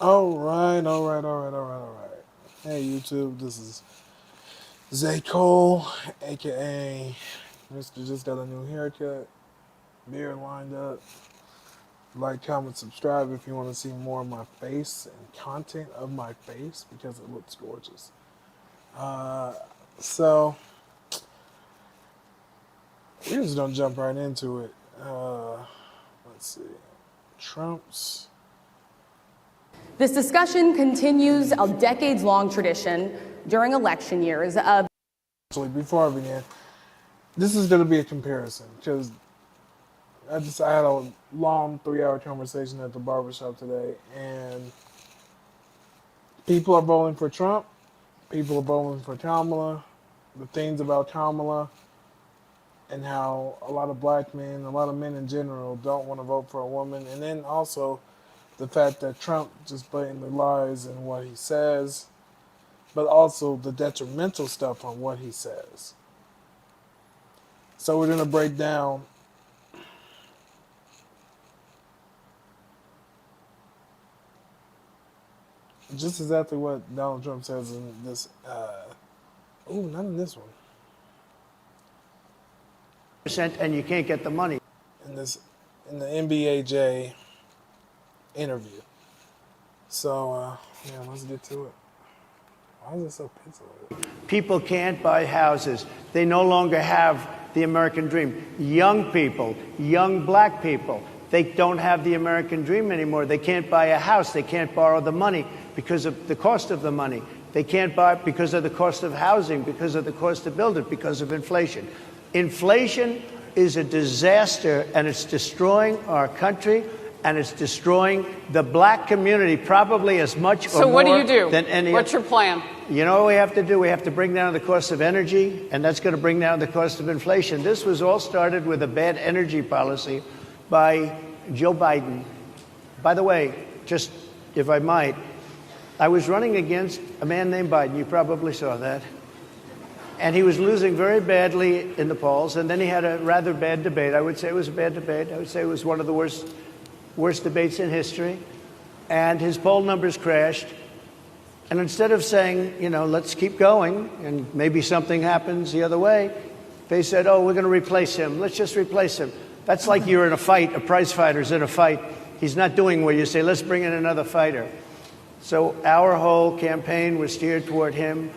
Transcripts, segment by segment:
All right. Hey, YouTube, this is Zay Cole, aka Mr. Just Got a New Haircut, beard lined up. Like, comment, subscribe if you want to see more of my face and content of my face because it looks gorgeous. Uh, so, we're just gonna jump right into it. Let's see. Trump's. This discussion continues a decades-long tradition during election years of. Actually, before I begin, this is gonna be a comparison because I had a long 3 hour conversation at the barbershop today, and people are voting for Trump. People are voting for Kamala. The things about Kamala and how a lot of black men, a lot of men in general, don't want to vote for a woman, and then also the fact that Trump just blatantly lies in what he says, but also the detrimental stuff on what he says. So we're gonna break down just exactly what Donald Trump says in this. Not in this one. And you can't get the money. In the NBAJ interview. So let's get to it. Why is it so pixelated? People can't buy houses. They no longer have the American dream. Young people, young black people, they don't have the American dream anymore. They can't buy a house. They can't borrow the money because of the cost of the money. They can't buy it because of the cost of housing, because of the cost to build it, because of inflation. Inflation is a disaster, and it's destroying our country, and it's destroying the black community probably as much or more. So what do you do? Than any. What's your plan? You know what we have to do? We have to bring down the cost of energy, and that's going to bring down the cost of inflation. This was all started with a bad energy policy by Joe Biden. By the way, just if I might, I was running against a man named Biden. You probably saw that. And he was losing very badly in the polls, and then he had a rather bad debate. I would say it was a bad debate. I would say it was one of the worst debates in history. And his poll numbers crashed. And instead of saying, let's keep going, and maybe something happens the other way, they said, oh, we're going to replace him. Let's just replace him. That's like you're in a fight, a prize fighter's in a fight. He's not doing well. You say, let's bring in another fighter. So our whole campaign was steered toward him,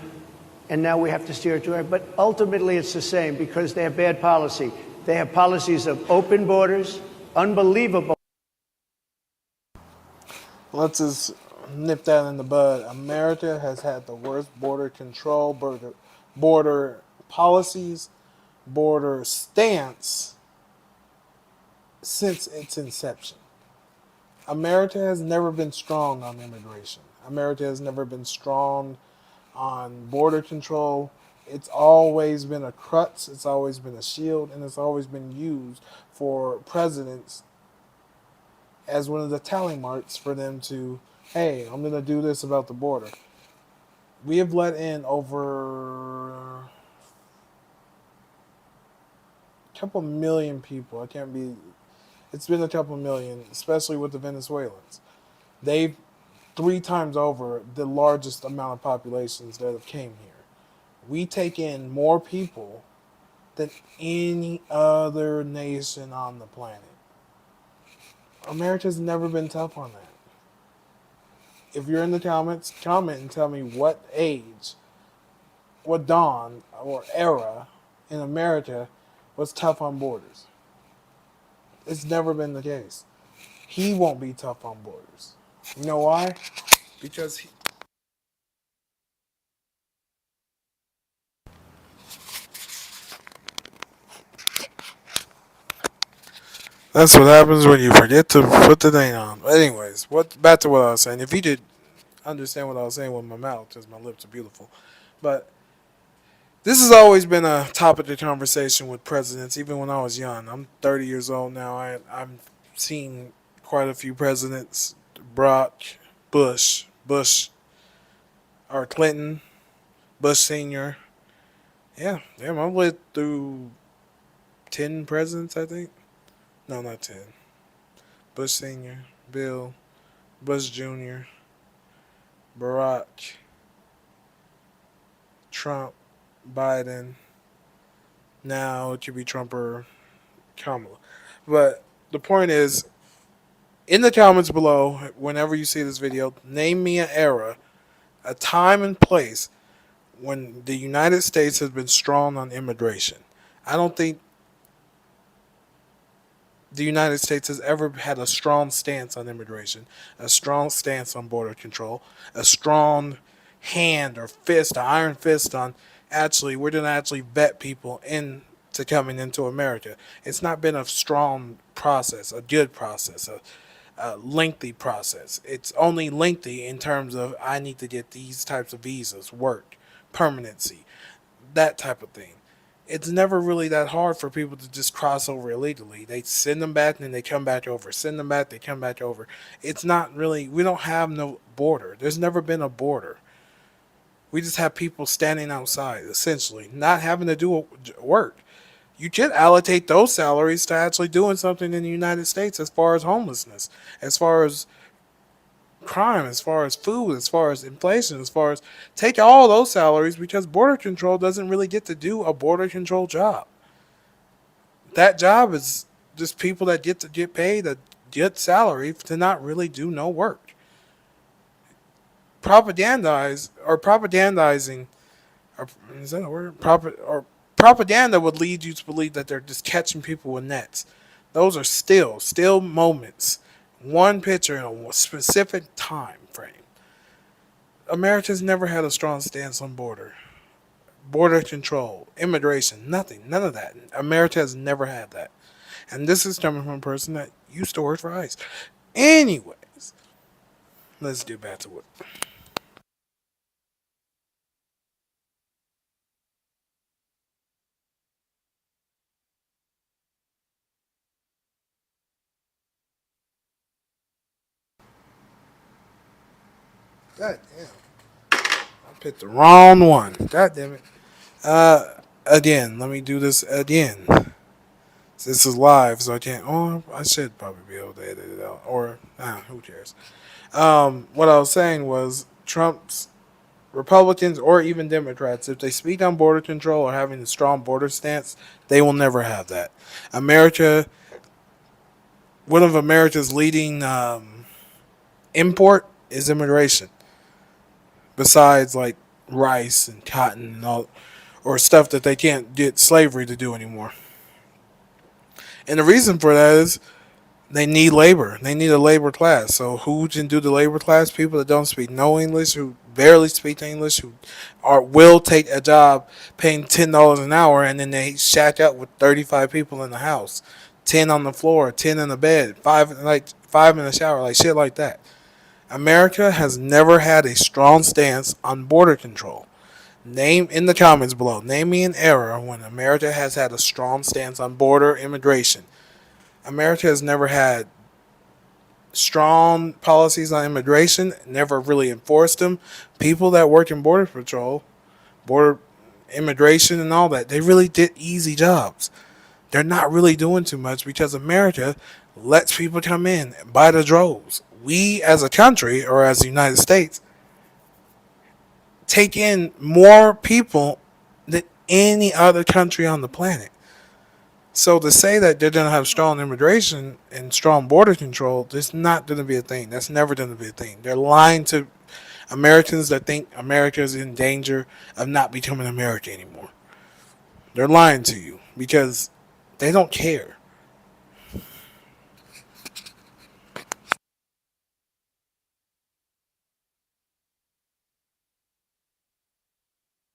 and now we have to steer toward him. But ultimately it's the same because they have bad policy. They have policies of open borders, unbelievable. Let's just nip that in the bud. America has had the worst border control, border policies, border stance since its inception. America has never been strong on immigration. America has never been strong on border control. It's always been a crutch, it's always been a shield, and it's always been used for presidents as one of the tally marks for them to, hey, I'm going to do this about the border. We have let in over a couple million people. It's been a couple million, especially with the Venezuelans. They've 3 times over the largest amount of populations that have came here. We take in more people than any other nation on the planet. America's never been tough on that. If you're in the comments, comment and tell me what age, what dawn or era in America was tough on borders. It's never been the case. He won't be tough on borders. You know why? Because that's what happens when you forget to put the thing on. But anyways, back to what I was saying. If you did understand what I was saying with my mouth, because my lips are beautiful. But this has always been a topic of conversation with presidents, even when I was young. I'm 30 years old now. I've seen quite a few presidents. Barack, Bush, or Clinton, Bush Sr. Yeah, I've lived through 10 presidents, I think. No, not 10. Bush Sr., Bill, Bush Jr., Barack, Trump, Biden. Now it could be Trump or Kamala. But the point is, in the comments below, whenever you see this video, name me an era, a time and place when the United States has been strong on immigration. I don't think the United States has ever had a strong stance on immigration, a strong stance on border control, a strong hand or fist, an iron fist on actually, we're going to actually vet people into coming into America. It's not been a strong process, a good process, a lengthy process. It's only lengthy in terms of I need to get these types of visas, work, permanency, that type of thing. It's never really that hard for people to just cross over illegally. They send them back and then they come back over. Send them back, they come back over. It's not really, we don't have no border. There's never been a border. We just have people standing outside, essentially, not having to do work. You could allocate those salaries to actually doing something in the United States as far as homelessness, as far as crime, as far as food, as far as inflation, as far as take all those salaries because border control doesn't really get to do a border control job. That job is just people that get to get paid a good salary to not really do no work. Propagandizing, or is that a word? Propaganda would lead you to believe that they're just catching people with nets. Those are still moments. One picture in a specific time frame. America's never had a strong stance on border control, immigration, nothing, none of that. America has never had that. And this is coming from a person that used to work for ICE. Anyways, let's do back to it. God damn. I picked the wrong one. God damn it. Again, let me do this again. This is live, so I can't. Oh, I should probably be able to edit it out. Or, who cares? What I was saying was Trump's Republicans or even Democrats, if they speak on border control or having a strong border stance, they will never have that. America, one of America's leading import is immigration. Besides, like rice and cotton and all, or stuff that they can't get slavery to do anymore. And the reason for that is they need labor. They need a labor class. So who can do the labor class? People that don't speak no English, who barely speak English, who will take a job paying $10 an hour, and then they shack up with 35 people in the house, 10 on the floor, 10 in the bed, five in the shower, like shit like that. America has never had a strong stance on border control. Name in the comments below. Name me an era when America has had a strong stance on border immigration. America has never had strong policies on immigration, never really enforced them. People that work in border patrol, border immigration and all that, they really did easy jobs. They're not really doing too much because America lets people come in by the droves. We as a country, or as the United States, take in more people than any other country on the planet. So to say that they're going to have strong immigration and strong border control, that's not going to be a thing. That's never going to be a thing. They're lying to Americans that think America is in danger of not becoming America anymore. They're lying to you because they don't care.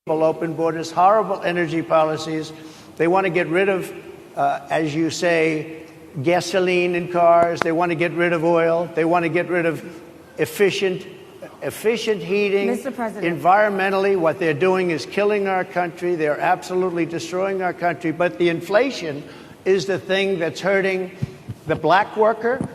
Open borders, horrible energy policies. They want to get rid of, as you say, gasoline in cars. They want to get rid of oil. They want to get rid of efficient heating. Mr. President. Environmentally, what they're doing is killing our country. They're absolutely destroying our country. But the inflation is the thing that's hurting the black worker,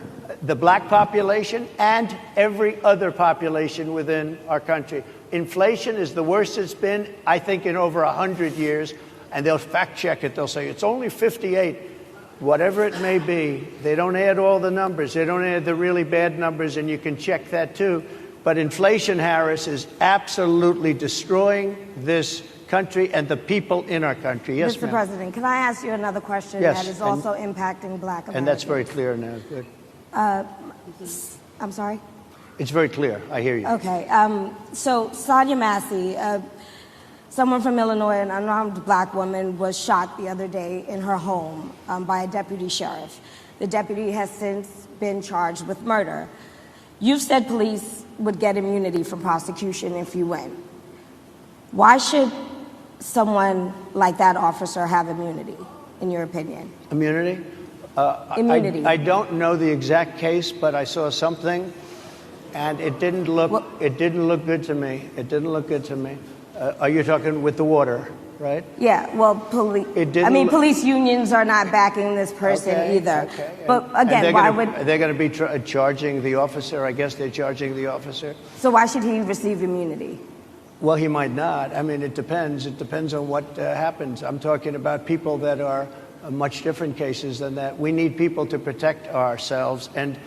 the black population, and every other population within our country. Inflation is the worst it's been, I think, in over 100 years. And they'll fact check it. They'll say it's only 58. Whatever it may be, they don't add all the numbers. They don't add the really bad numbers, and you can check that too. But inflation, Harris, is absolutely destroying this country and the people in our country. Yes, Mr. ma'am. President, can I ask you another question Yes, that is also impacting Black Americans? And that's very clear now. Good. I'm sorry? It's very clear. I hear you. Okay. So Sonia Massey, someone from Illinois, an unarmed Black woman, was shot the other day in her home by a deputy sheriff. The deputy has since been charged with murder. You've said police would get immunity from prosecution if you win. Why should someone like that officer have immunity, in your opinion? Immunity? Immunity. I don't know the exact case, but I saw something, and it didn't look good to me. It didn't look good to me. Are you talking with the water, right? Yeah, well, police unions are not backing this person either. Okay. But again, why would... Are they going to be charging the officer? I guess they're charging the officer. So why should he receive immunity? Well, he might not. I mean, it depends. It depends on what happens. I'm talking about people that are much different cases than that. We need people to protect ourselves. And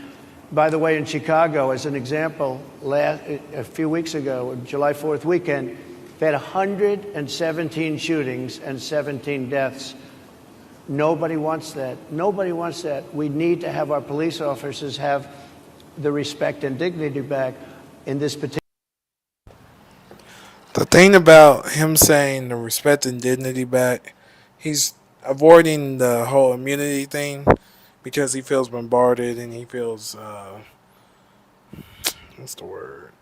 by the way, in Chicago, as an example, a few weeks ago, July 4th weekend, they had 117 shootings and 17 deaths. Nobody wants that. Nobody wants that. We need to have our police officers have the respect and dignity back in this particular. The thing about him saying the respect and dignity back, he's avoiding the whole immunity thing because he feels bombarded and he feels, what's the word?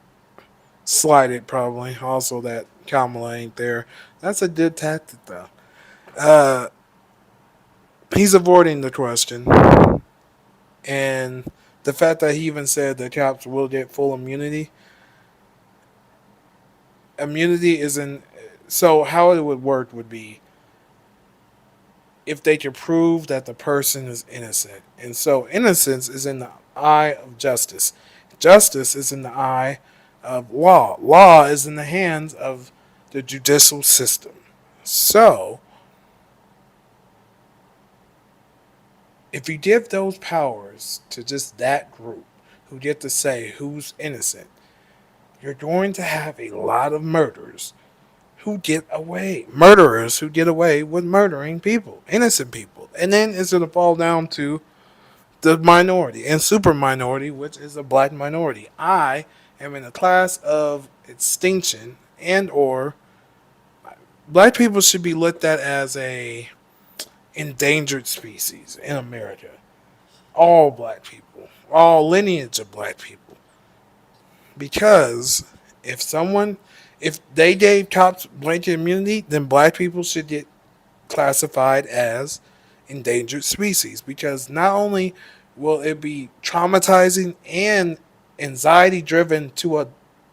Slighted, probably. Also, that Kamala ain't there. That's a good tactic, though. He's avoiding the question. And the fact that he even said the cops will get full immunity. Immunity isn't. So, how it would work would be if they could prove that the person is innocent. And so, innocence is in the eye of justice. Justice is in the eye of law. Law is in the hands of the judicial system. So, if you give those powers to just that group who get to say who's innocent, you're going to have a lot of murderers who get away with murdering people, innocent people. And then it's going to fall down to the minority and super minority, which is a black minority. I am in a class of extinction, and or black people should be looked at as a endangered species in America. All black people, all lineage of black people. Because if they gave cops blanket immunity, then black people should get classified as endangered species. Because not only will it be traumatizing and anxiety driven to a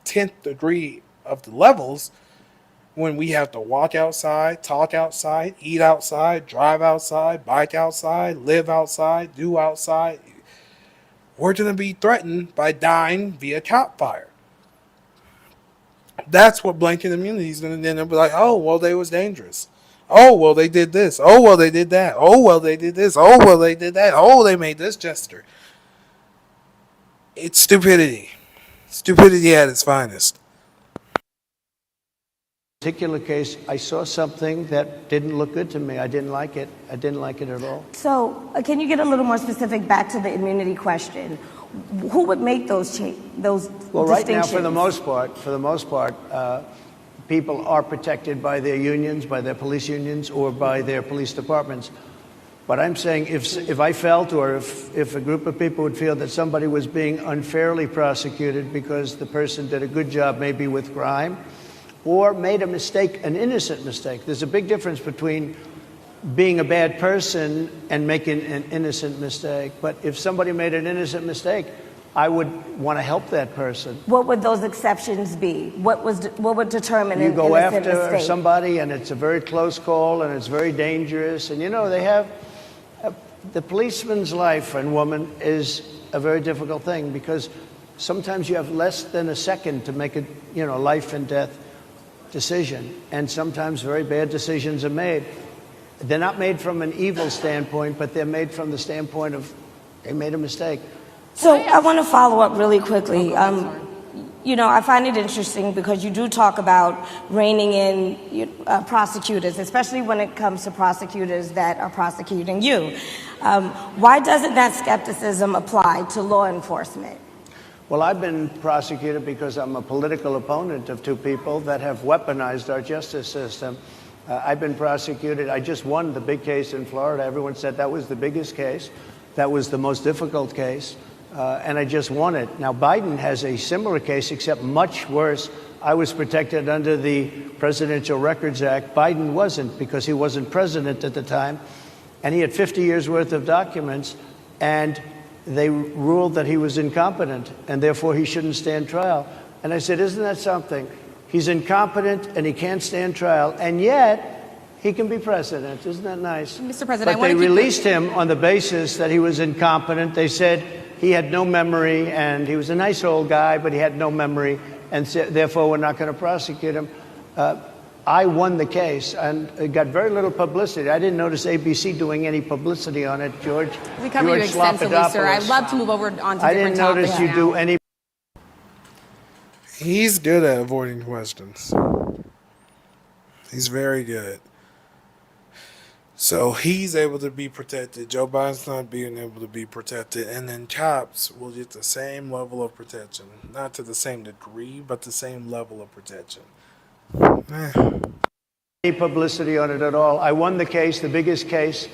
10th degree of the levels when we have to walk outside, talk outside, eat outside, drive outside, bike outside, live outside, do outside. We're going to be threatened by dying via cop fire. That's what blanket immunity is going to then be like, oh, well, they was dangerous. Oh, well, they did this. Oh, well, they did that. Oh, well, they did this. Oh, well, they did that. Oh, they made this gesture. It's stupidity. Stupidity at its finest. Particular case, I saw something that didn't look good to me. I didn't like it. I didn't like it at all. So can you get a little more specific back to the immunity question? Who would make those Well, right now, for the most part, people are protected by their unions, by their police unions, or by their police departments. But I'm saying if I felt, or if a group of people would feel that somebody was being unfairly prosecuted because the person did a good job maybe with crime, or made a mistake, an innocent mistake. There's a big difference between being a bad person and making an innocent mistake. But if somebody made an innocent mistake, I would want to help that person. What would those exceptions be? What would determine you an go innocent after mistake? somebody and it's a very close call and it's very dangerous. And you know, they have the policeman's life and woman is a very difficult thing because sometimes you have less than a second to make a life and death decision, and sometimes very bad decisions are made. They're not made from an evil standpoint, but they're made from the standpoint of they made a mistake. So I want to follow up really quickly. you know, I find it interesting because you do talk about reining in prosecutors, especially when it comes to prosecutors that are prosecuting you. Why doesn't that skepticism apply to law enforcement? Well, I've been prosecuted because I'm a political opponent of two people that have weaponized our justice system. I've been prosecuted. I just won the big case in Florida. Everyone said that was the biggest case. That was the most difficult case. And I just won it. Now, Biden has a similar case, except much worse. I was protected under the Presidential Records Act. Biden wasn't, because he wasn't president at the time. And he had 50 years worth of documents. And they ruled that he was incompetent, and therefore he shouldn't stand trial. And I said, isn't that something? He's incompetent, and he can't stand trial, and yet he can be president. Isn't that nice? Mr. President, but they released him on the basis that he was incompetent. They said he had no memory, and he was a nice old guy, but he had no memory, and therefore we're not going to prosecute him. I won the case, and it got very little publicity. I didn't notice ABC doing any publicity on it, George. We covered you extensively, sir. I'd love to move over on to different topics. I didn't notice you do any. He's good at avoiding questions. He's very good. So he's able to be protected. Joe Biden's not being able to be protected. And then cops will get the same level of protection. Not to the same degree, but the same level of protection. Any publicity on it at all. I won the case, the biggest case.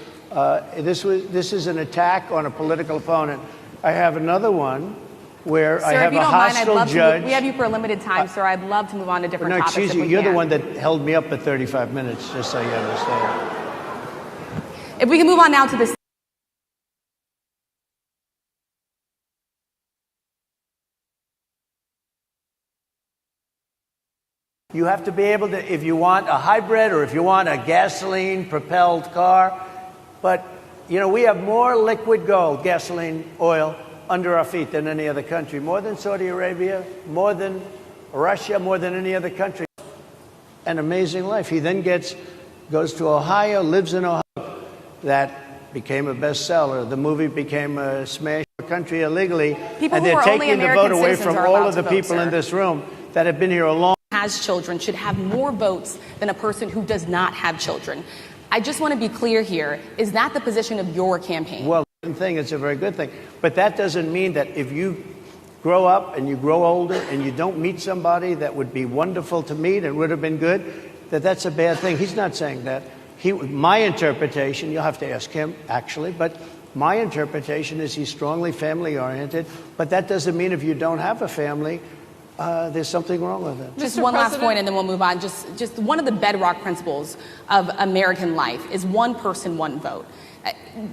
This is an attack on a political opponent. I have another one where I have a hostile judge. We have you for a limited time, sir. I'd love to move on to different topics. Excuse you. You're the one that held me up at 35 minutes, just so you understand. If we can move on now to this. You have to be able to, if you want a hybrid or if you want a gasoline-propelled car. But, you know, we have more liquid gold, gasoline, oil, under our feet than any other country. More than Saudi Arabia, more than Russia, more than any other country. An amazing life. He then goes to Ohio, lives in Ohio. That became a bestseller. The movie became a smash country illegally. And they're taking the vote away from all of the people in this room that have been here a long time. Has children should have more votes than a person who does not have children. I just want to be clear here. Is that the position of your campaign? Well, it's a very good thing. But that doesn't mean that if you grow up and you grow older and you don't meet somebody that would be wonderful to meet and would have been good, that's a bad thing. He's not saying that. My interpretation, you'll have to ask him, actually, but my interpretation is he's strongly family-oriented. But that doesn't mean if you don't have a family, there's something wrong with it. Just one last point, and then we'll move on. Just one of the bedrock principles of American life is one person, one vote.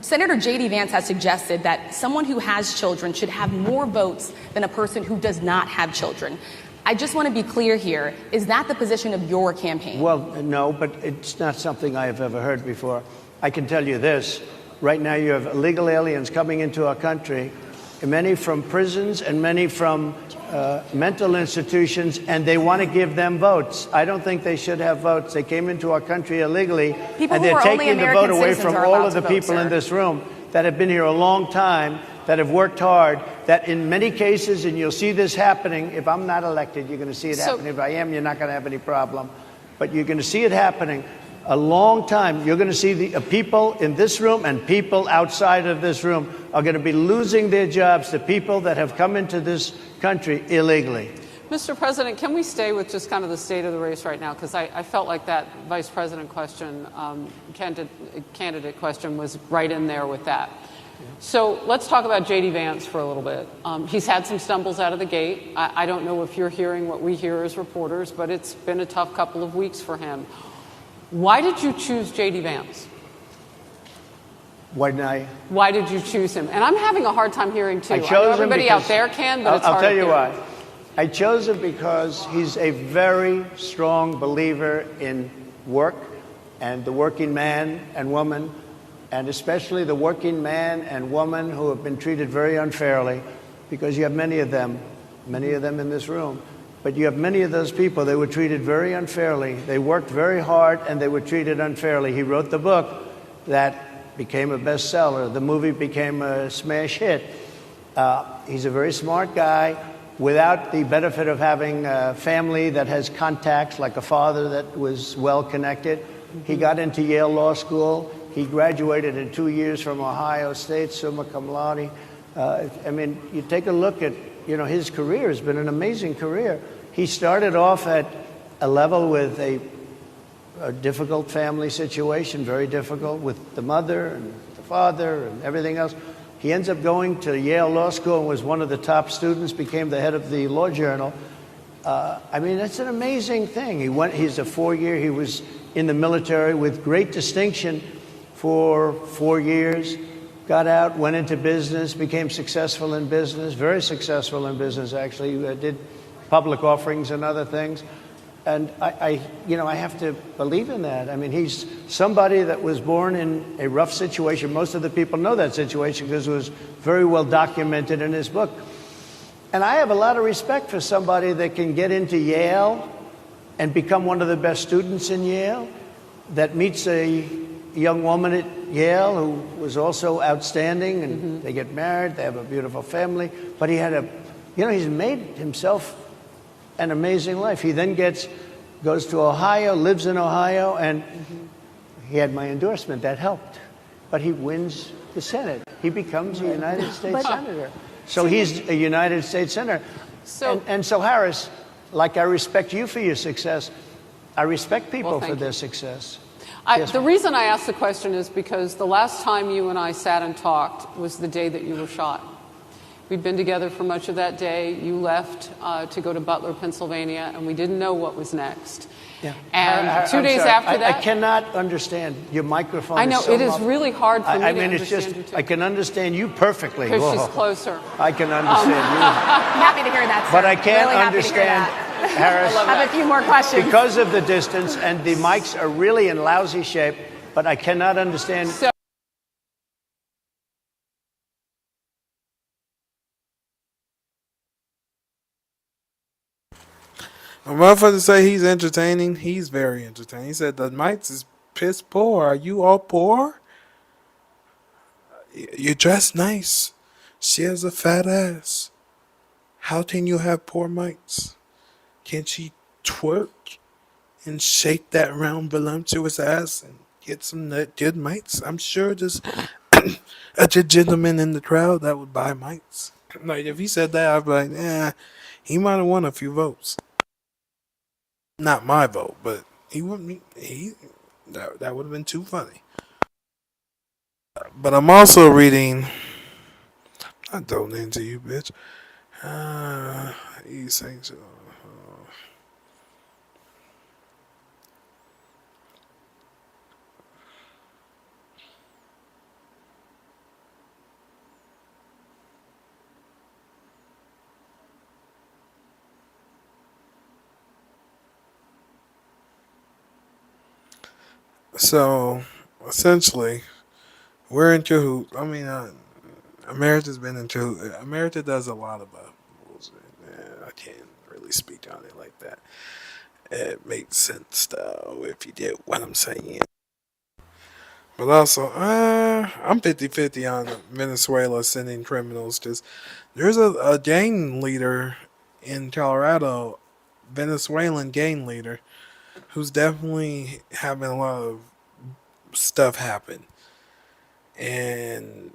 Senator J.D. Vance has suggested that someone who has children should have more votes than a person who does not have children. I just want to be clear here. Is that the position of your campaign? Well, no, but it's not something I have ever heard before. I can tell you this. Right now you have illegal aliens coming into our country, many from prisons and many from mental institutions, and they want to give them votes. I don't think they should have votes. They came into our country illegally, and they're taking the vote away from all of the people in this room that have been here a long time, that have worked hard, that in many cases, and you'll see this happening, if I'm not elected, you're going to see it happening. If I am, you're not going to have any problem. But you're going to see it happening a long time. You're going to see the people in this room and people outside of this room are going to be losing their jobs to people that have come into this country illegally. Mr. President, can we stay with just kind of the state of the race right now? Because I felt like that vice president question, candidate question was right in there with that. So let's talk about J.D. Vance for a little bit. He's had some stumbles out of the gate. I don't know if you're hearing what we hear as reporters, but it's been a tough couple of weeks for him. Why did you choose J.D. Vance? Why did you choose him? And I'm having a hard time hearing, too. I know everybody out there can, but it's hard to hear. I'll tell you why. I chose him because he's a very strong believer in work and the working man and woman, and especially the working man and woman who have been treated very unfairly, because you have many of them in this room. But you have many of those people, they were treated very unfairly. They worked very hard and they were treated unfairly. He wrote the book that became a bestseller. The movie became a smash hit. He's a very smart guy. without the benefit of having a family that has contacts, like a father that was well connected. He got into Yale Law School. He graduated in 2 years from Ohio State, summa cum laude. I mean, you take a look at, his career has been an amazing career. He started off at a level with a difficult family situation, very difficult with the mother and the father and everything else. He ends up going to Yale Law School and was one of the top students, became the head of the law journal. I mean, that's an amazing thing. He's a 4-year, he was in the military with great distinction for 4 years, got out, went into business, became successful in business, very successful in business, actually, did public offerings and other things. And I have to believe in that. I mean, he's somebody that was born in a rough situation. Most of the people know that situation because it was very well documented in his book. And I have a lot of respect for somebody that can get into Yale and become one of the best students in Yale, that meets a young woman at Yale who was also outstanding, and they get married, they have a beautiful family. But he had he's made himself an amazing life. He then goes to Ohio, lives in Ohio, and he had my endorsement. That helped. But he wins the Senate. He becomes a United States Senator. So he's a United States Senator. And so, Harris, like I respect you for your success, I respect people for their success. The reason I asked the question is because the last time you and I sat and talked was the day that you were shot. We'd been together for much of that day. You left to go to Butler, Pennsylvania, and we didn't know what was next. Yeah. And 2 days after that... I cannot understand. Your microphone I know, is so it is really hard for me to understand it's just, you, too. I can understand you perfectly. Because she's closer. I can understand you. Happy to hear that, sir. But I can't really understand, Harris. I have a few more questions. Because of the distance, and the mics are really in lousy shape, but I cannot understand... A motherfucker say he's entertaining. He's very entertaining. He said the mites is piss poor. Are you all poor? You dress nice. She has a fat ass. How can you have poor mites? Can't she twerk and shake that round voluptuous ass and get some good mites? I'm sure there's a gentleman in the crowd that would buy mites. Like if he said that, I'd be like, he might have won a few votes. Not my vote, but he wouldn't. That would have been too funny. But I'm also reading. I'm not donating to you, bitch. These things. So, essentially, we're in cahoots. I mean, America's been in cahoots. America does a lot of rules. I can't really speak on it like that. It makes sense, though, if you get what I'm saying. But also, I'm 50-50 on Venezuela sending criminals, because there's a gang leader in Colorado, Venezuelan gang leader, who's definitely having a lot of stuff happen. And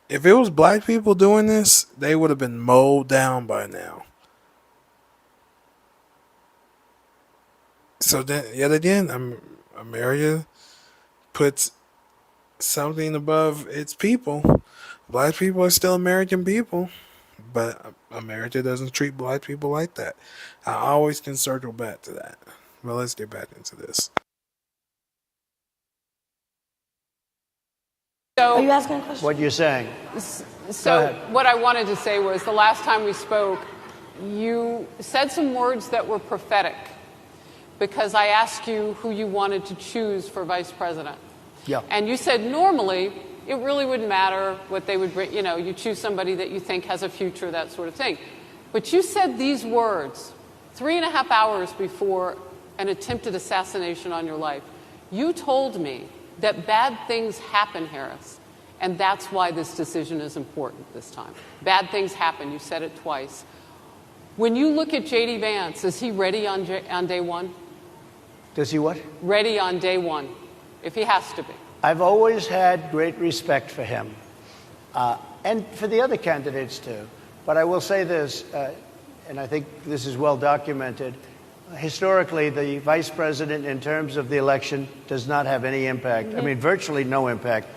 if it was black people doing this, they would have been mowed down by now. So then, yet again, America puts something above its people. Black people are still American people, but America doesn't treat black people like that. I always can circle back to that. Well, let's get back into this. Are you asking a question? What you're saying. So what I wanted to say was the last time we spoke, you said some words that were prophetic because I asked you who you wanted to choose for vice president. Yeah. And you said normally it really wouldn't matter what they would bring. You know, you choose somebody that you think has a future, that sort of thing. But you said these words 3.5 hours before an attempted assassination on your life. You told me that bad things happen, Harris, and that's why this decision is important this time. Bad things happen. You said it twice. When you look at J.D. Vance, is he ready on day one? Does he what? Ready on day one, if he has to be. I've always had great respect for him, and for the other candidates too. But I will say this, and I think this is well documented. Historically, the vice president, in terms of the election, does not have any impact. I mean, virtually no impact.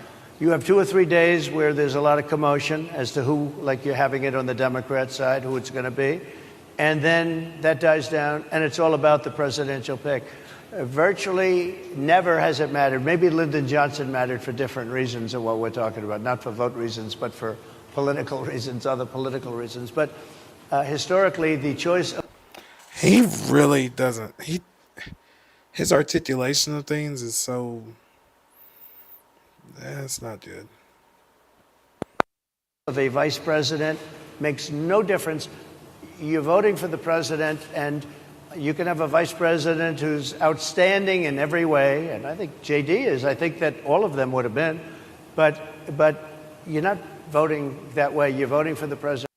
You have 2 or 3 days where there's a lot of commotion as to who, like you're having it on the Democrat side, who it's going to be. And then that dies down, and it's all about the presidential pick. Virtually never has it mattered. Maybe Lyndon Johnson mattered for different reasons of what we're talking about, not for vote reasons, but for political reasons, other political reasons. But historically, the choice of He really doesn't. His articulation of things is so. That's not good. a vice president makes no difference. You're voting for the president, and you can have a vice president who's outstanding in every way, and I think JD is. I think that all of them would have been, but you're not voting that way. You're voting for the president.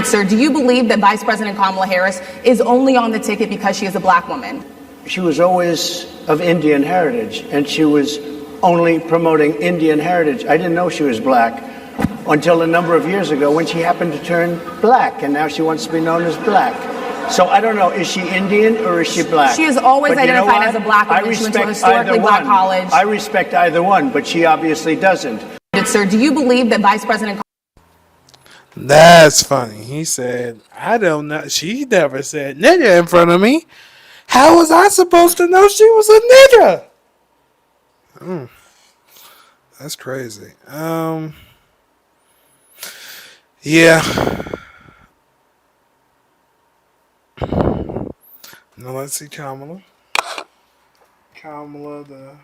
Sir, do you believe that Vice President Kamala Harris is only on the ticket because she is a black woman? She was always of Indian heritage, and she was only promoting Indian heritage. I didn't know she was black until a number of years ago when she happened to turn black, and now she wants to be known as black. So I don't know, is she Indian or is she black? She has always But you know identified what? as a black woman. I She went to a respect historically either black one. college. I respect either one, but she obviously doesn't. Sir, do you believe that Vice President That's funny. He said, I don't know. She never said nigga in front of me. How was I supposed to know she was a nigga? That's crazy. Yeah. Now let's see Kamala. Kamala the...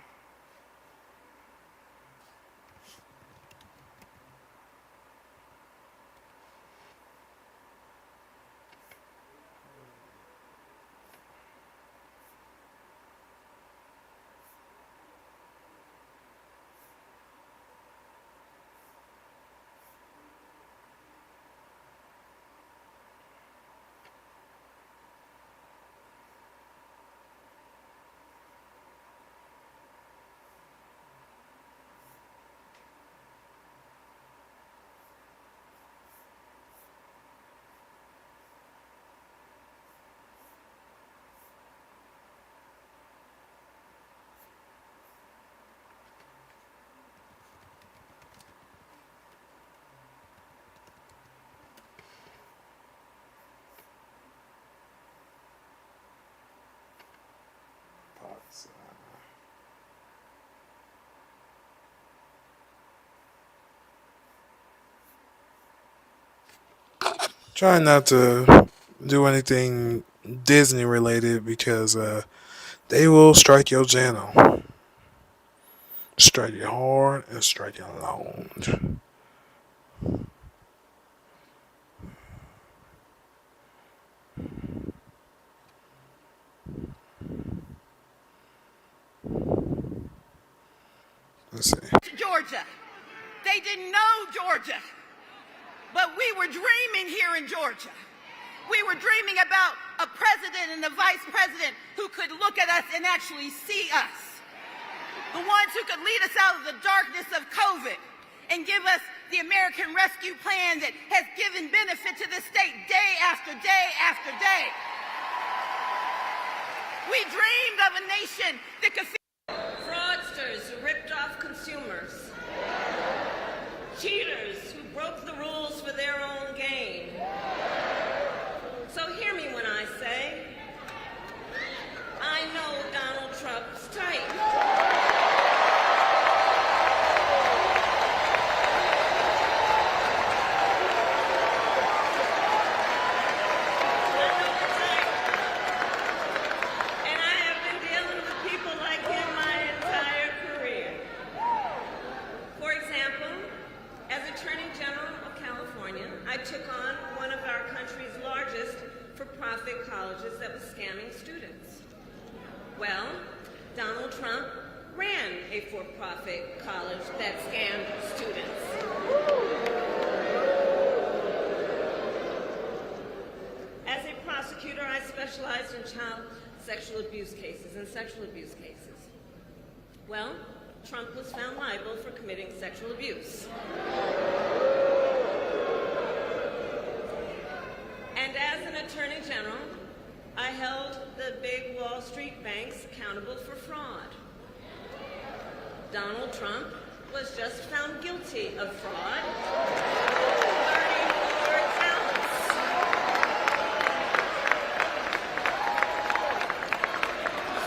Trying not to do anything Disney related because they will strike your channel. Strike you hard and strike you long. Let's see. Georgia. They didn't know Georgia. But we were dreaming here in Georgia. We were dreaming about a president and a vice president who could look at us and actually see us. The ones who could lead us out of the darkness of COVID and give us the American Rescue Plan that has given benefit to this state day after day after day. We dreamed of a nation that could... Fraudsters who ripped off consumers. Cheaters who broke the rules for their own gain. So hear me when I say, I know Donald Trump's type. And I have been dealing with people like him my entire career. For example, as Attorney General of California, I a for-profit college that scammed students. As a prosecutor, I specialized in child sexual abuse cases and sexual abuse cases. Well, Trump was found liable for committing sexual abuse. And as an attorney general, I held the big Wall Street banks accountable for fraud. Donald Trump was just found guilty of fraud, 34 counts.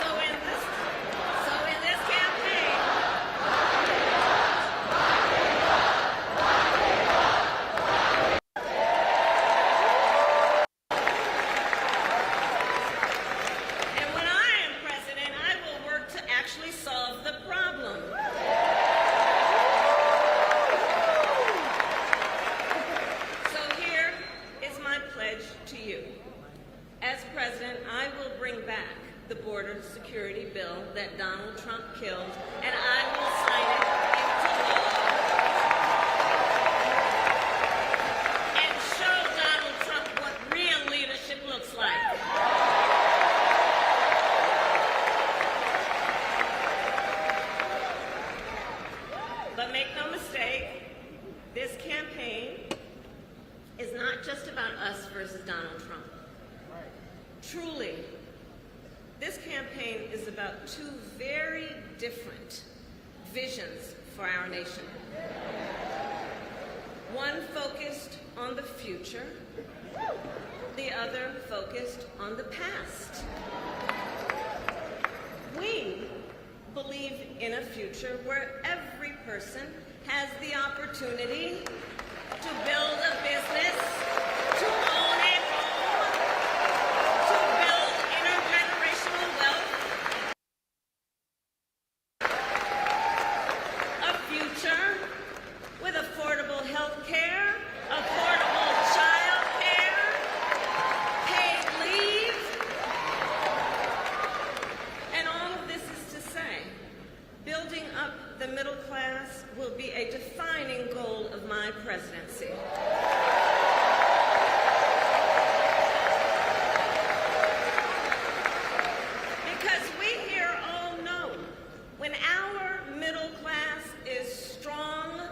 So in this campaign, and when I am president, I will work to actually solve the problem. So here is my pledge to you. As president, I will bring back the border security bill that Donald Trump killed, and I will sign it into law and show Donald Trump what real leadership looks like. But make no mistake, this campaign is not just about us versus Donald Trump. Truly, this campaign is about two very different visions for our nation. One focused on the future, the other focused on the past. We believe in a future where every person has the opportunity to build a business, to own a home, to build intergenerational wealth, a future with affordable health care, affordable child care, paid leave. And all of this is to say, building up the middle class will be a defining goal of my presidency. Because we here all know when our middle class is strong,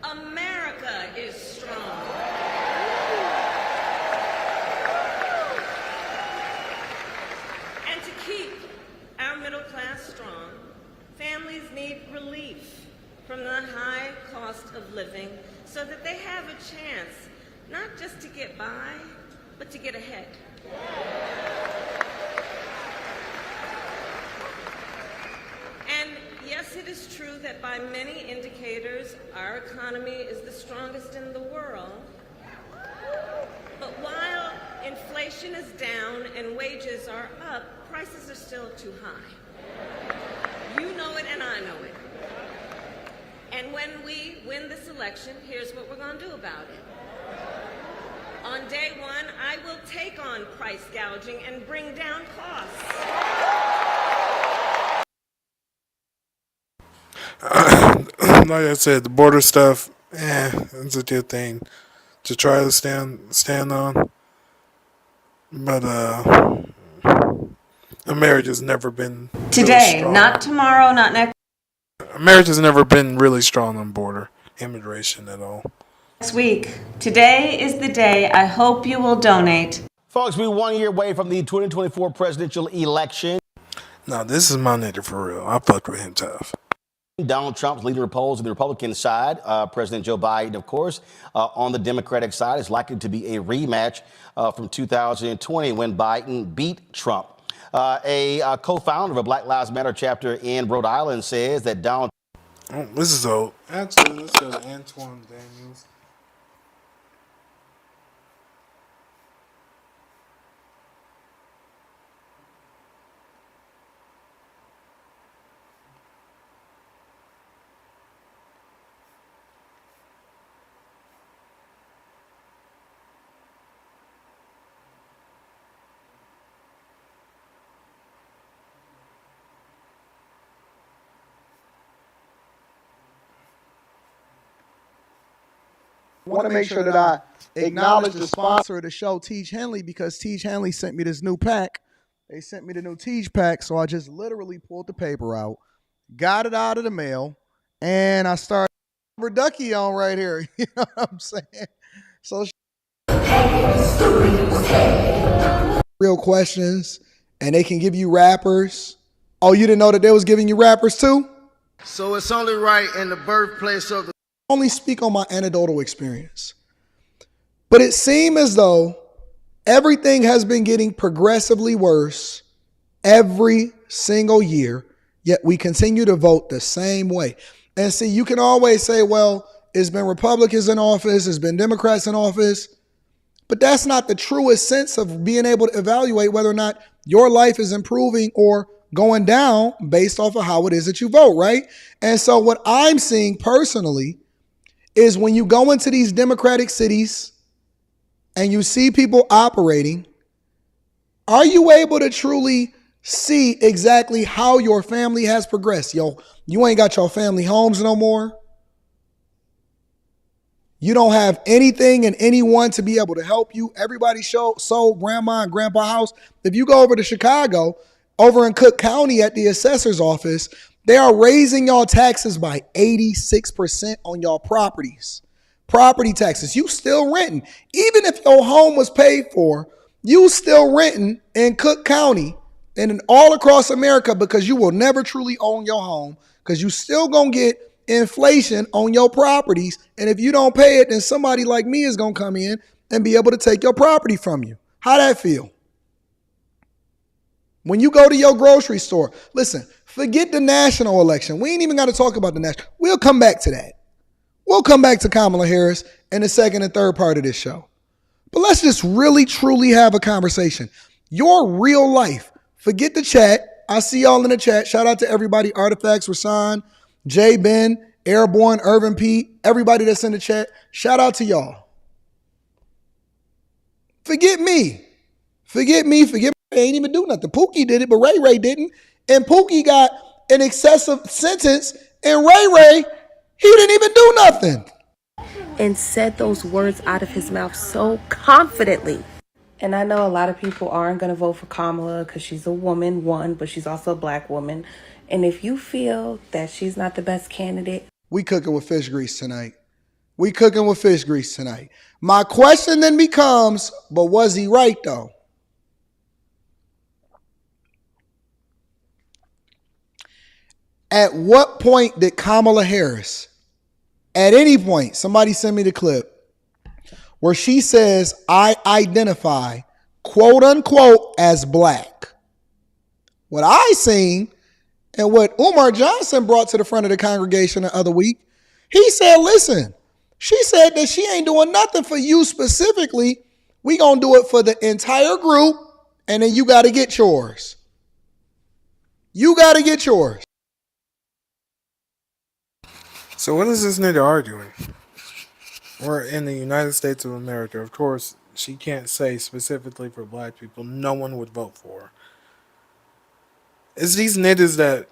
America is strong. And to keep our middle class strong, families need relief from the high cost of living so that they have a chance not just to get by, but to get ahead. And yes, it is true that by many indicators, our economy is the strongest in the world. But while inflation is down and wages are up, prices are still too high. You know it and I know it. And when we win this election, here's what we're going to do about it. On day one, I will take on price gouging and bring down costs. Like I said, the border stuff, it's a good thing to try to stand on. But a marriage has never been really Today, strong. not tomorrow, not next Marriage has never been really strong on border immigration at all. week. Today is the day I hope you will donate. Folks, we're 1 year away from the 2024 presidential election. Now, this is my nigga for real. I fucked with him tough. Donald Trump's leading the polls on the Republican side. President Joe Biden, of course, on the Democratic side, is likely to be a rematch from 2020 when Biden beat Trump. A co-founder of a Black Lives Matter chapter in Rhode Island says that Donald. Oh, this is old. Actually, let's go to Antoine Daniels. want to make sure that I acknowledge the sponsor of the show, Teach Henley, because Teach Henley sent me this new pack. They sent me the new Teach pack, so I just literally pulled the paper out, got it out of the mail, and I started Ducky on right here. You know what I'm saying? So real questions, and they can give you rappers. Oh, you didn't know that they was giving you rappers too? So it's only right in the birthplace of the... Only speak on my anecdotal experience. But it seemed as though everything has been getting progressively worse every single year, yet we continue to vote the same way. And see, you can always say, well, it's been Republicans in office, it's been Democrats in office, but that's not the truest sense of being able to evaluate whether or not your life is improving or going down based off of how it is that you vote, right? And so what I'm seeing personally is when you go into these Democratic cities and you see people operating, are you able to truly see exactly how your family has progressed? Yo, you ain't got your family homes no more. You don't have anything and anyone to be able to help you. Everybody sold grandma and grandpa house. If you go over to Chicago, over in Cook County at the assessor's office, they are raising y'all taxes by 86% on y'all properties. Property taxes. You still renting. Even if your home was paid for, you still renting in Cook County and in all across America because you will never truly own your home because you still gonna get inflation on your properties. And if you don't pay it, then somebody like me is gonna come in and be able to take your property from you. How that feel? When you go to your grocery store, listen, forget the national election. We ain't even got to talk about the national. We'll come back to that. We'll come back to Kamala Harris in the second and third part of this show. But let's just really, truly have a conversation. Your real life. Forget the chat. I see y'all in the chat. Shout out to everybody. Artifacts, Rasan, J Ben, Airborne, Irvin Pete, everybody that's in the chat. Shout out to y'all. Forget me. Forget me. I ain't even do nothing. Pookie did it, but Ray Ray didn't. And Pookie got an excessive sentence, and Ray, he didn't even do nothing. And said those words out of his mouth so confidently. And I know a lot of people aren't going to vote for Kamala because she's a woman, one, but she's also a black woman. And if you feel that she's not the best candidate. We cooking with fish grease tonight. My question then becomes, but was he right though? At what point did Kamala Harris, at any point, somebody send me the clip, where she says, I identify, quote unquote, as black. What I seen and what Umar Johnson brought to the front of the congregation the other week, he said, listen, she said that she ain't doing nothing for you specifically. We gonna do it for the entire group, and then you gotta get yours. So what is this nigga arguing? We're in the United States of America. Of course, she can't say specifically for black people no one would vote for her. It's these niggas that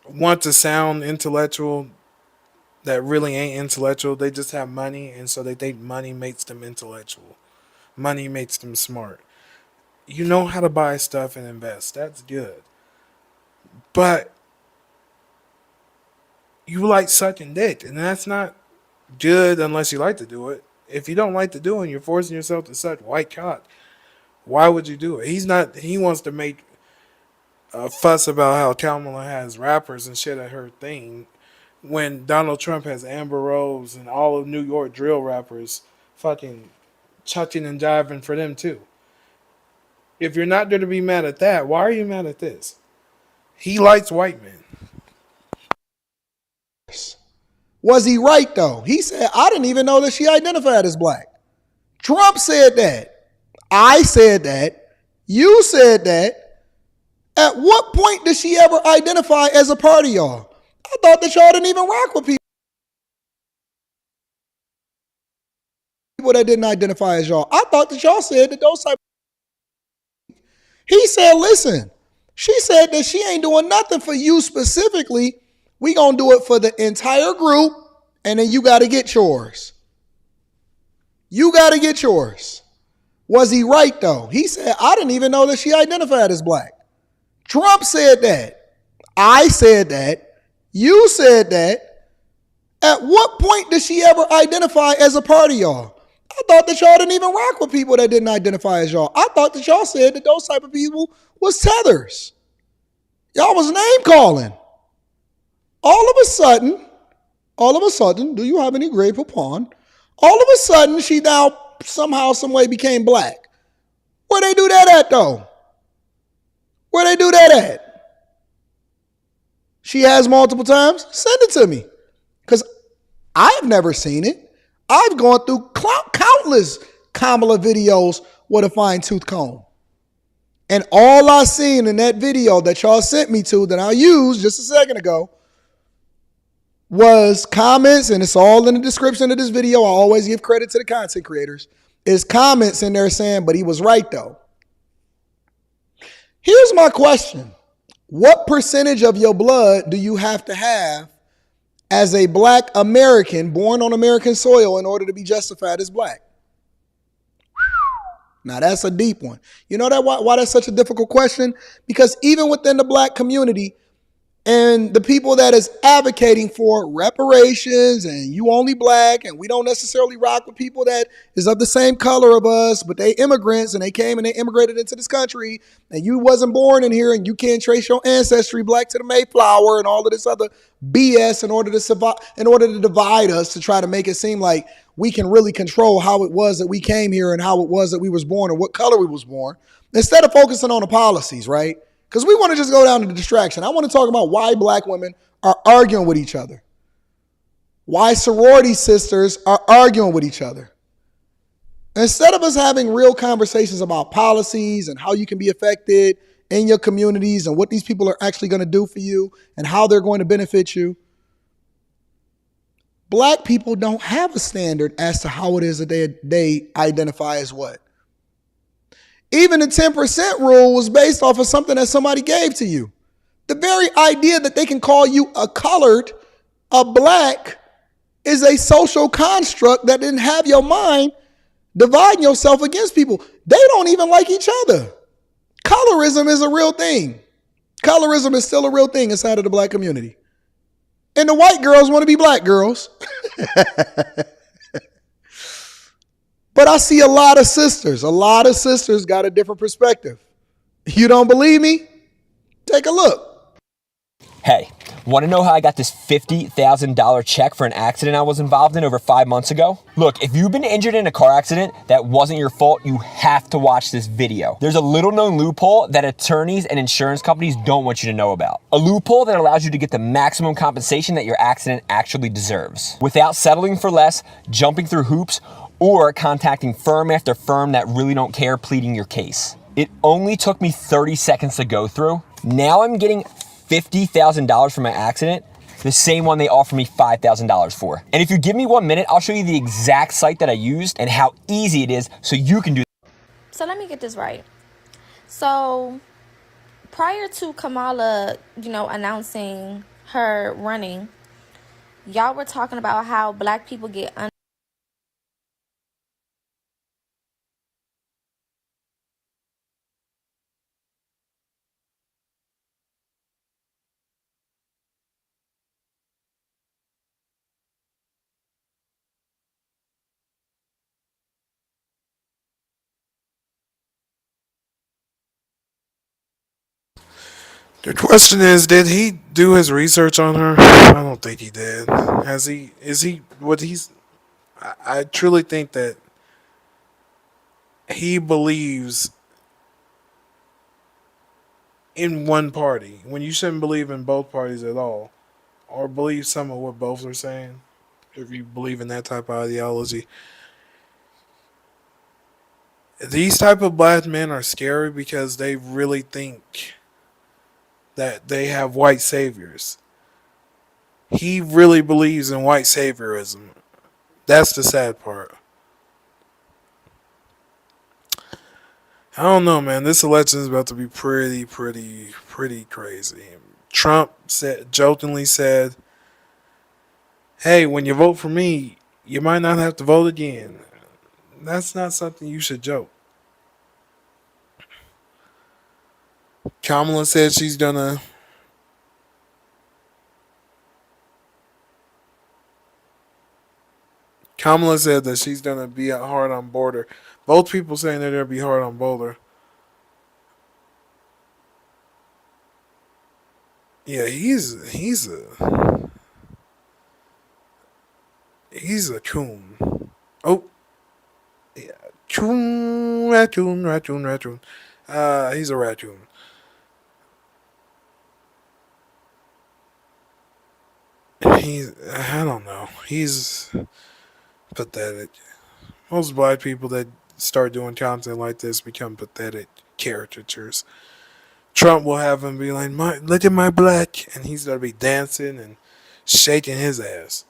want to sound intellectual that really ain't intellectual. They just have money, and so they think money makes them intellectual. Money makes them smart. You know how to buy stuff and invest. That's good. But you like sucking dick, and that's not good unless you like to do it. If you don't like to do it and you're forcing yourself to suck white cock, why would you do it? He wants to make a fuss about how Kamala has rappers and shit at her thing when Donald Trump has Amber Rose and all of New York drill rappers fucking chucking and jiving for them too. If you're not going to be mad at that, why are you mad at this? He likes white men. Was he right though? He said, I didn't even know that she identified as black. Trump said that. I said that. You said that. At what point did she ever identify as a part of y'all? I thought that y'all didn't even rock with people that didn't identify as y'all. I thought that y'all said that those type. He said, listen, she said that she ain't doing nothing for you specifically. We gonna do it for the entire group, and then you got to get yours. You got to get yours. Was he right, though? He said, I didn't even know that she identified as black. Trump said that. I said that. You said that. At what point did she ever identify as a part of y'all? I thought that y'all didn't even rock with people that didn't identify as y'all. I thought that y'all said that those type of people was tethers. Y'all was name calling. All of a sudden, do you have any grape upon? All of a sudden, she now somehow, some way became black. Where they do that at, though? Where they do that at? She has multiple times? Send it to me. Because I've never seen it. I've gone through countless Kamala videos with a fine-tooth comb. And all I seen in that video that y'all sent me to that I used just a second ago was comments, and it's all in the description of this video. I always give credit to the content creators. Is comments in there saying, but he was right, though. Here's my question. What percentage of your blood do you have to have as a black American born on American soil in order to be justified as black? Now, that's a deep one. You know that why that's such a difficult question? Because even within the black community and the people that is advocating for reparations and you only black and we don't necessarily rock with people that is of the same color of us, but they immigrants and they came and they immigrated into this country and you wasn't born in here and you can't trace your ancestry black to the Mayflower and all of this other BS in order to survive, in order to divide us, to try to make it seem like we can really control how it was that we came here and how it was that we was born and what color we was born, instead of focusing on the policies, right? Because we want to just go down to the distraction. I want to talk about why black women are arguing with each other. Why sorority sisters are arguing with each other. Instead of us having real conversations about policies and how you can be affected in your communities and what these people are actually going to do for you and how they're going to benefit you, black people don't have a standard as to how it is that they identify as what. Even the 10% rule was based off of something that somebody gave to you. The very idea that they can call you a colored, a black, is a social construct that didn't have your mind dividing yourself against people. They don't even like each other. Colorism is a real thing. Colorism is still a real thing inside of the black community. And the white girls want to be black girls. But I see a lot of sisters. A lot of sisters got a different perspective. You don't believe me? Take a look. Hey, want to know how I got this $50,000 check for an accident I was involved in over 5 months ago? Look, if you've been injured in a car accident that wasn't your fault, you have to watch this video. There's a little known loophole that attorneys and insurance companies don't want you to know about. A loophole that allows you to get the maximum compensation that your accident actually deserves, without settling for less, jumping through hoops, or contacting firm after firm that really don't care pleading your case. It only took me 30 seconds to go through. Now I'm getting $50,000 for my accident, the same one they offered me $5,000 for. And if you give me 1 minute, I'll show you the exact site that I used and how easy it is so you can do. So let me get this right. So prior to Kamala, announcing her running, y'all were talking about how black people get The question is, did he do his research on her? I don't think he did. Has he? Is he what he's? I truly think that he believes in one party when you shouldn't believe in both parties at all, or believe some of what both are saying. If you believe in that type of ideology, these type of black men are scary because they really think that they have white saviors. He really believes in white saviorism. That's the sad part. I don't know, man. This election is about to be pretty crazy. Trump jokingly said, "Hey, when you vote for me, you might not have to vote again." That's not something you should joke. Kamala said she's gonna. Kamala said that she's gonna be hard on border. Both people saying they're gonna be hard on border. Yeah, he's a coon. Oh, yeah, coon, raccoon. He's a raccoon. I don't know. He's pathetic. Most black people that start doing content like this become pathetic caricatures. Trump will have him be like, look at my black, and he's gonna be dancing and shaking his ass.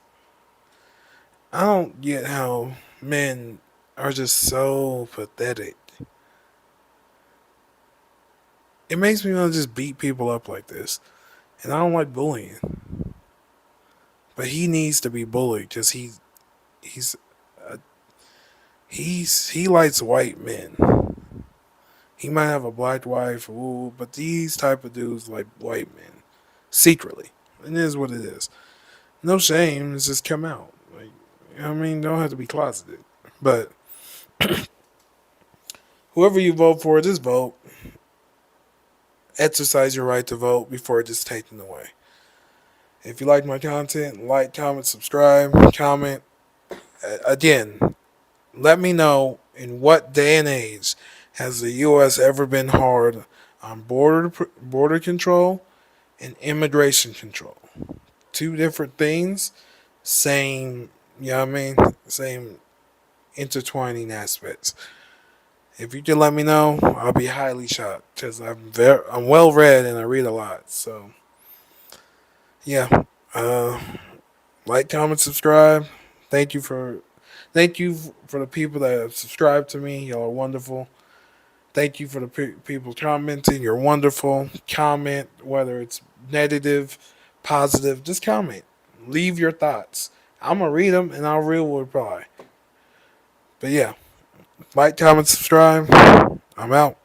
I don't get how men are just so pathetic. It makes me want to just beat people up like this, and I don't like bullying. But he needs to be bullied because he's uh, he likes white men. He might have a black wife, ooh, but these type of dudes like white men secretly. It is what it is. No shame, it's just come out. Like, you know what I mean, don't have to be closeted. But whoever you vote for, just vote. Exercise your right to vote before it is taken away. If you like my content, like, comment, subscribe, comment. Again, let me know in what day and age has the U.S. ever been hard on border control and immigration control. Two different things, same, you know what I mean? Same intertwining aspects. If you can let me know, I'll be highly shocked because I'm well read and I read a lot. So yeah, uh, like, comment, subscribe. Thank you for thank you for the people that have subscribed to me. Y'all are wonderful. Thank you for the people commenting. You're wonderful. Comment whether it's negative, positive. Just comment. Leave your thoughts. I'm gonna read them and I'll reply. But yeah, like, comment, subscribe. I'm out.